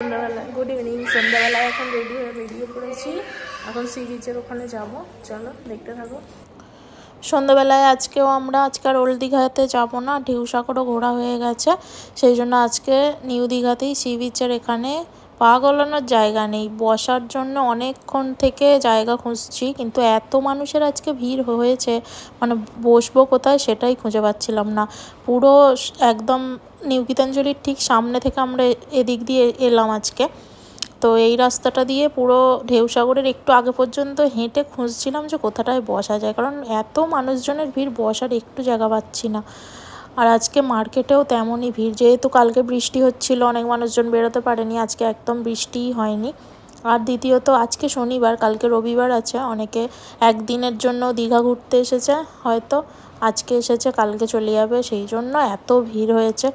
সন্ধ্যাবেলা good evening. সন্ধ্যাবেলায় এখন রেডি হয়ে বেরিয়ে পড়েছি। এখন সি বিচের ওখানে যাব, চলো দেখতে থাকো। সন্ধ্যাবেলায় আজকে আর ওল্ড দীঘাতে যাব না, ঢেউসাগরও ঘোরা হয়ে গেছে, সেই জন্য আজকে নিউ দীঘাতেই সি বিচের এখানে পা গলানোর জায়গা নেই, বসার জন্য অনেকক্ষণ থেকে জায়গা খুঁজছি, কিন্তু এত মানুষের আজকে ভিড় হয়েছে, মানে বসবো কোথায় সেটাই খুঁজে পাচ্ছিলাম না। পুরো একদম নিউ গীতাঞ্জলির ঠিক সামনে থেকে আমরা এদিক দিয়ে এলাম আজকে। তো এই রাস্তাটা দিয়ে পুরো ঢেউসাগরের একটু আগে পর্যন্ত হেঁটে খুঁজছিলাম যে কোথাটায় বসা যায়, কারণ এত মানুষজনের ভিড়, বসার একটু জায়গা পাচ্ছি না। আর আজকে মার্কেটেও তেমনই ভিড়, যেহেতু কালকে বৃষ্টি হচ্ছিল, অনেক মানুষজন বেরোতে পারেনি, আজকে একদম বৃষ্টিই হয়নি। আর দ্বিতীয়ত আজকে শনিবার, কালকে রবিবার আছে, অনেকে একদিনের জন্য দীঘা ঘুরতে এসেছে, হয়তো আজকে এসেছে কালকে চলে যাবে, সেই জন্য এত ভিড় হয়েছে।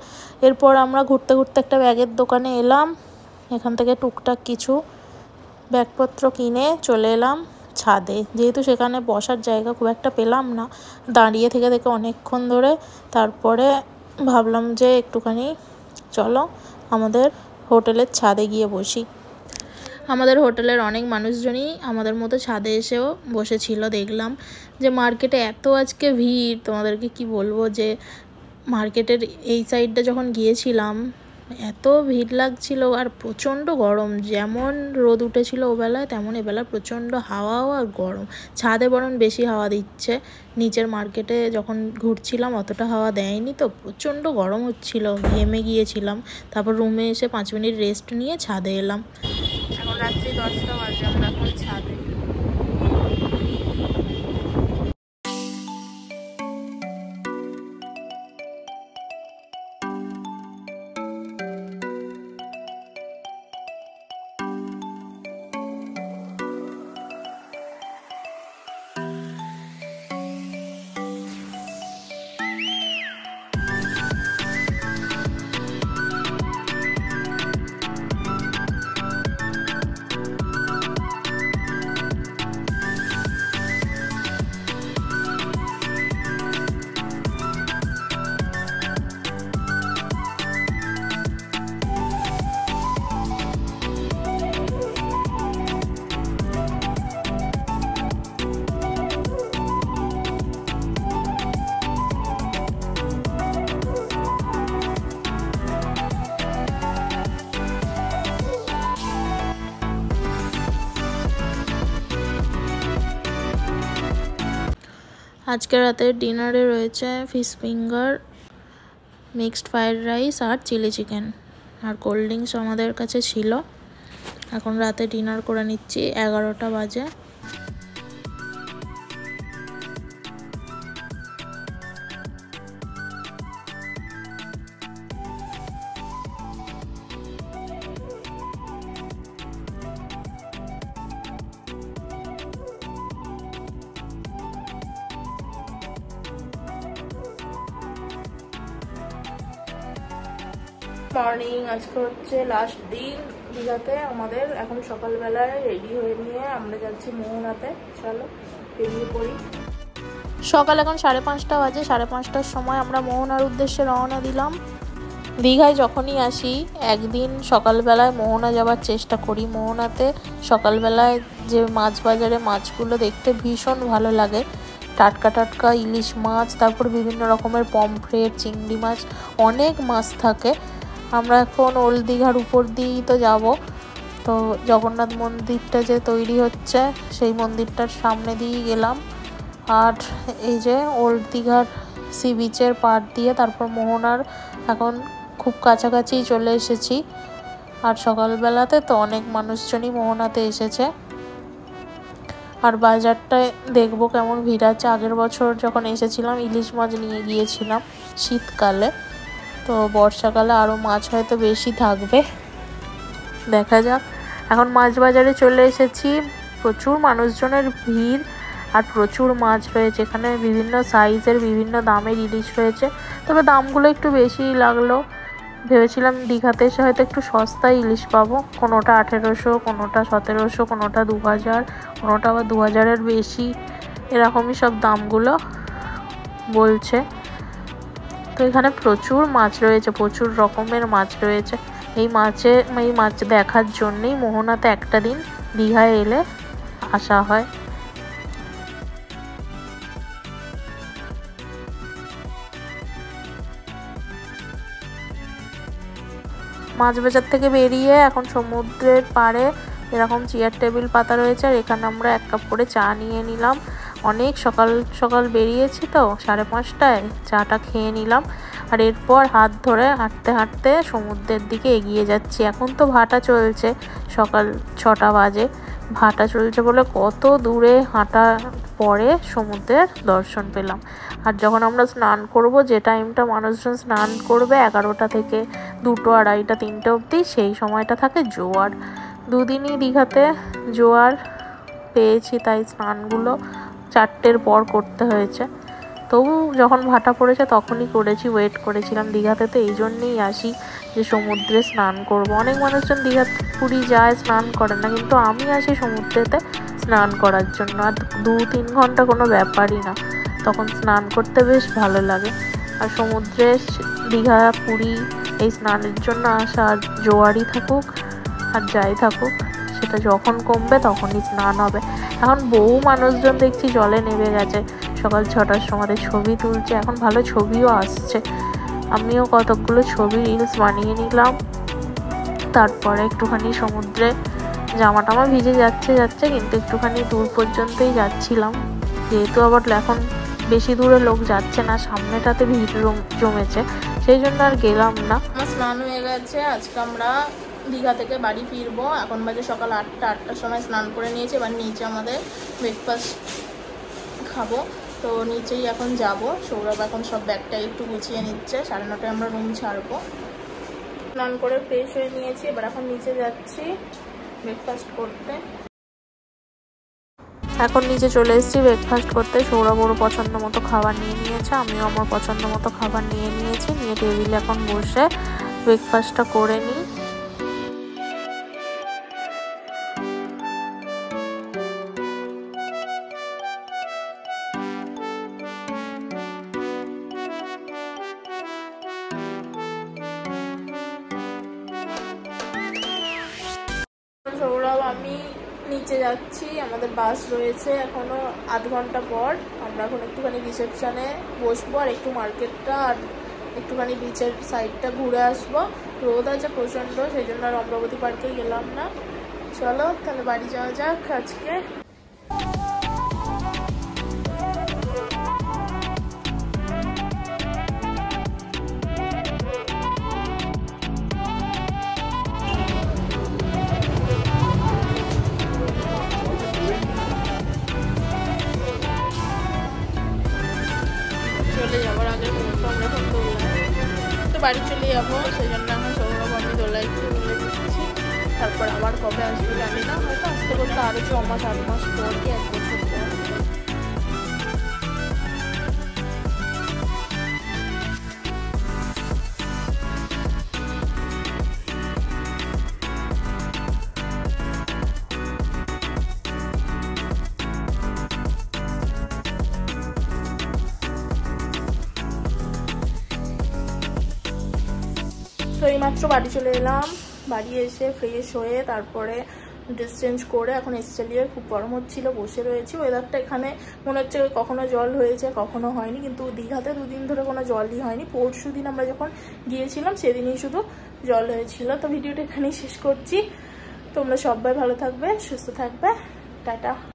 এরপর আমরা ঘুরতে ঘুরতে একটা ব্যাগের দোকানে এলাম, এখান থেকে টুকটাক কিছু ব্যাগপত্র কিনে চলে এলাম ছাদে, যেহেতু সেখানে বসার জায়গা খুব একটা পেলাম না, দাঁড়িয়ে থেকে অনেকক্ষণ ধরে। তারপরে ভাবলাম যে একটুখানি চলো আমাদের হোটেলের ছাদে গিয়ে বসি। আমাদের হোটেলের অনেক মানুষজনই আমাদের মতো ছাদে এসেও বসেছিল। দেখলাম যে মার্কেটে এত আজকে ভিড়, তোমাদেরকে কি বলবো, যে মার্কেটের এই সাইডটা যখন গিয়েছিলাম এত ভিড় লাগছিল, আর প্রচণ্ড গরম, যেমন রোদ উঠেছিল ওবেলায় তেমন এবেলা প্রচণ্ড হাওয়াও আর গরম। ছাদে বরং বেশি হাওয়া দিচ্ছে, নিচের মার্কেটে যখন ঘুরছিলাম অতটা হাওয়া দেয়নি, তো প্রচণ্ড গরম হচ্ছিল, ঘেমে গিয়েছিলাম। তারপর রুমে এসে 5 মিনিট রেস্ট নিয়ে ছাদে এলাম। এখন রাত্রি 10টা বাজে, আমরা এখন ছাদে। আজকে রাতের ডিনারে রয়েছে fish finger, mixed fried rice আর চিলি চিকেন, আর কোল্ড ড্রিঙ্কস আমাদের কাছে ছিল। এখন রাতে ডিনার করে নিচ্ছি, 11টা বাজে। মর্নিং, আজকে হচ্ছে লাস্ট দিন দীঘাতে আমাদের। এখন সকালবেলায় রেডি হয়ে নিয়ে আমরা যাচ্ছি মোহনাতে, চলো বেরিয়ে পড়ি। সকাল এখন 5:30 বাজে, 5:30টার সময় আমরা মোহনার উদ্দেশ্যে রওনা দিলাম। দীঘায় যখনই আসি একদিন সকালবেলায় মোহনা যাওয়ার চেষ্টা করি। মোহনাতে সকালবেলায় যে মাছ বাজারে মাছগুলো দেখতে ভীষণ ভালো লাগে, টাটকা টাটকা ইলিশ মাছ, তারপর বিভিন্ন রকমের পমফ্রেট, চিংড়ি মাছ, অনেক মাছ থাকে। আমরা এখন ওল্ড দীঘার উপর দিয়েই তো যাব, তো জগন্নাথ মন্দিরটা যে তৈরি হচ্ছে সেই মন্দিরটার সামনে দিয়েই গেলাম, আর এই যে ওল্ড দীঘার সি বিচের পাড় দিয়ে তারপর মোহনার এখন খুব কাছাকাছি চলে এসেছি। আর সকালবেলাতে তো অনেক মানুষজনই মোহনাতে এসেছে। আর বাজারটায় দেখবো কেমন ভিড় আছে। আগের বছর যখন এসেছিলাম ইলিশ মাছ নিয়ে গিয়েছিলাম শীতকালে, তো বর্ষাকালে আরও মাছ হয়তো বেশি থাকবে, দেখা যাক। এখন মাছ বাজারে চলে এসেছি, প্রচুর মানুষজনের ভিড় আর প্রচুর মাছ রয়েছে এখানে, বিভিন্ন সাইজের বিভিন্ন দামের ইলিশ রয়েছে, তবে দামগুলো একটু বেশি লাগলো। ভেবেছিলাম দীঘাতে এসে হয়তো একটু সস্তায় ইলিশ পাবো, কোনোটা 1800, কোনোটা 1700, কোনোটা 2000, কোনোটা আবার 2000-এর বেশি, এরকমই সব দামগুলো বলছে। তো এখানে প্রচুর মাছ রয়েছে, প্রচুর রকমের মাছ রয়েছে। এই মাছ দেখার জন্যই মোহনাতে একটা দিন দীঘায় এলে আসা হয়। মাছ বাজার থেকে বেরিয়ে এখন সমুদ্রের পাড়ে এরকম চেয়ার টেবিল পাতা রয়েছে, আর এখানে আমরা 1 কাপ করে চা নিয়ে নিলাম। অনেক সকাল সকাল বেরিয়েছি তো, 5:30টায় চাটা খেয়ে নিলাম। আর এরপর হাত ধরে হাঁটতে হাঁটতে সমুদ্রের দিকে এগিয়ে যাচ্ছি। এখন তো ভাটা চলছে, সকাল 6টা বাজে। ভাটা চলছে বলে কত দূরে হাঁটা পরে সমুদ্রের দর্শন পেলাম। আর যখন আমরা স্নান করব, যে টাইমটা মানুষজন স্নান করবে 11টা থেকে 2টো, 2:30, 3টে অবধি, সেই সময়টা থাকে জোয়ার। দুদিনই দীঘাতে জোয়ার পেয়েছি, তাই স্নানগুলো 4টের পর করতে হয়েছে। তবু যখন ভাটা পড়েছে তখনই করেছি, ওয়েট করেছিলাম। দীঘাতে তো এই জন্যেই আসি যে সমুদ্রে স্নান করব। অনেক মানুষজন দীঘা পুরী যায়, স্নান করে না, কিন্তু আমি আসি সমুদ্রেতে স্নান করার জন্য। আর 2-3 ঘন্টা কোনো ব্যাপারই না, তখন স্নান করতে বেশ ভালো লাগে। আর সমুদ্রে দীঘা পুরী এই স্নানের জন্য আসা, আর জোয়ারই থাকুক আর যাই থাকুক, সেটা যখন কমবে তখনই স্নান হবে। এখন বহু মানুষজন দেখছি জলে নেমে গেছে, সকাল 6টার সময় ছবি তুলছে। এখন ভালো ছবিও আসছে, আমিও কতকগুলো ছবি রিলস বানিয়ে নিলাম। তারপরে একটুখানি সমুদ্রে জামা টামা ভিজে যাচ্ছে, কিন্তু একটুখানি দূর পর্যন্তই যাচ্ছিলাম, যেহেতু আবার এখন বেশি দূরে লোক যাচ্ছে না, সামনেটাতে ভিড় জমেছে, সেই জন্য আর গেলাম না। আমার স্নান হয়ে গেছে, আজকে আমরা দীঘা থেকে বাড়ি ফিরবো। এখন বাজে সকাল 8টার সময় স্নান করে নিয়েছি। এবার নিচে আমাদের ব্রেকফাস্ট খাবো, তো নিচেই এখন যাব। সৌরভ এখন সব ব্যাগটা একটু গুছিয়ে নিচ্ছে, 9:30টায় আমরা রুম ছাড়বো। স্নান করে ফ্রেশ হয়ে নিয়েছি, এবার এখন নিচে যাচ্ছি ব্রেকফাস্ট করতে। এখন নিচে চলে এসেছি ব্রেকফাস্ট করতে। সৌরভ ওর পছন্দ মতো খাবার নিয়ে নিয়েছে, আমিও আমার পছন্দ মতো খাবার নিয়ে নিয়েছি। নিয়ে টেবিলে এখন বসে ব্রেকফাস্টটা করে নিই। সৌরভ আমি নিচে যাচ্ছি, আমাদের বাস রয়েছে এখনো আধ ঘন্টা পর। আমরা এখন একটুখানি রিসেপশনে বসবো, আর একটু মার্কেটটা আর একটুখানি বিচের সাইডটা ঘুরে আসবো। রোদ আছে প্রচণ্ড, সেই জন্য আর অমরাবতী পার্কে গেলাম না। চলো তাহলে বাড়ি যাওয়া যাক আজকে। চলে যাওয়ার আগে আমরা এখন দোলায় তো বাড়ি চলে যাবো, সেই জন্য এখন সৌরভ আমি দোলায় একটু মিলে দিচ্ছি। তারপর আবার কবে আসবে জানি না, হয়তো আসতে করতে আরও 6 মাস 8 মাস পর কি 1 বছর পর। তো এইমাত্র বাড়ি চলে এলাম, বাড়ি এসে ফ্রেশ হয়ে তারপরে ড্রেস চেঞ্জ করে এখন এসি চালিয়ে, খুব গরম হচ্ছিল, বসে রয়েছি। ওয়েদারটা এখানে মনে হচ্ছে কখনো জল হয়েছে কখনো হয়নি, কিন্তু দীঘাতে 2 দিন ধরে কোনো জলই হয়নি। পরশু দিন আমরা যখন গিয়েছিলাম সেদিনই শুধু জল হয়েছিল। তো ভিডিওটা এখানেই শেষ করছি। তোমরা সবাই ভালো থাকবে, সুস্থ থাকবে, টাটা।